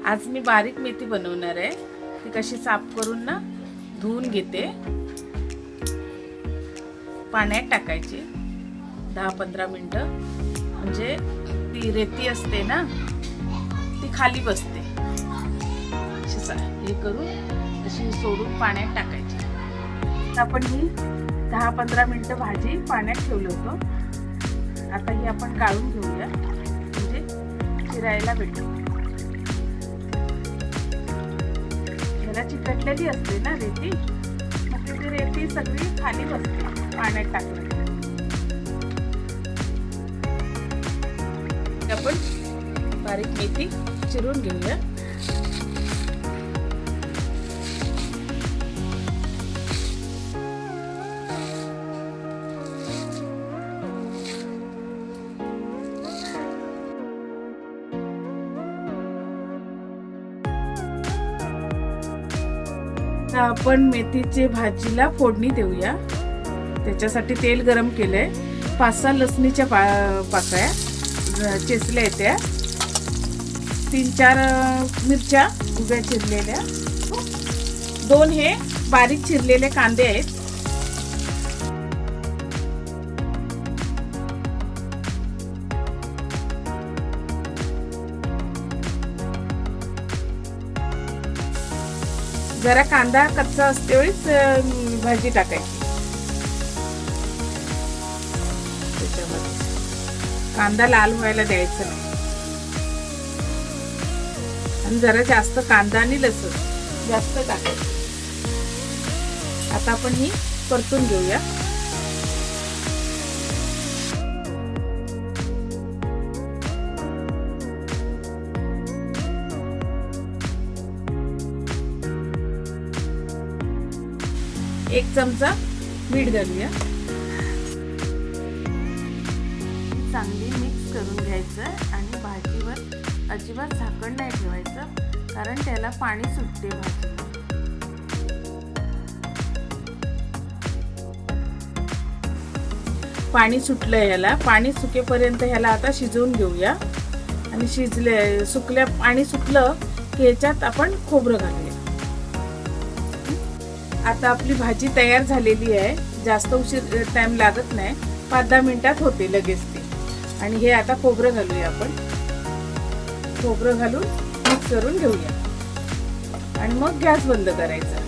आज मी बारीक मेथी बनवणार आहे। ती कशी साफ करून ना धुवून घेते, पाण्यात टाकायची 10-15 मिनिटं, म्हणजे ती रेती असते ना ती खाली बसते। हे करून अशी सोडून पाण्यात टाकायची। आपण ही 10-15 मिनिटं भाजी पाण्यात ठेवलं होतं। आता ही आपण काढून घेऊया, म्हणजे चिरायला भेटेल। ह्याला चिकटलेली असते ना रेती, मग ती रेती सगळी खाली बसते पाण्यात टाकलं। आपण बारीक मेथी चिरून घेऊया। आपण मेथीचे भाजीला फोडणी देऊया। त्याच्यासाठी तेल गरम केलंय। 5-6 लसणीच्या पाकळ्या चेचल्या त्या, 3-4 मिरच्या उभ्या चिरलेल्या, 2 हे बारीक चिरलेले कांदे आहेत। जरा कांदा कच्चा असते वेळीच भाजी टाकायची। त्याच्यामध्ये कांदा लाल व्हायला द्यायचा नाही, आणि जरा जास्त कांदा आणि लसूण जास्त टाकायचं। आता आपण ही परतून घेऊया। एक चमचा मीठ घालूया। चांगली मिक्स करून घ्यायचं, आणि भाजीवर अजिबात झाकण नाही ठेवायचं, कारण त्याला पाणी सुटते भाजीला। पाणी सुटलं ह्याला, पाणी सुकेपर्यंत ह्याला आता शिजवून घेऊया। आणि पाणी सुटलं की ह्याच्यात आपण खोबरं घालूया। आता आपली भाजी तयार झालेली आहे। जास्त उशीर टाइम लागत नाही, 5-10 मिनिटात होते लगेच ती। आणि हे आता खोबरं घालूया आपण। खोबरं घालून मिक्स करून घेऊया, आणि मग गॅस बंद करायचा।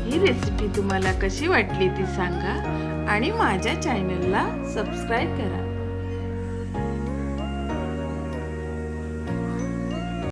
ही रेसिपी तुम्हाला कशी वाटली ती सांगा, आणि माझ्या चॅनलला सबस्क्राईब करा।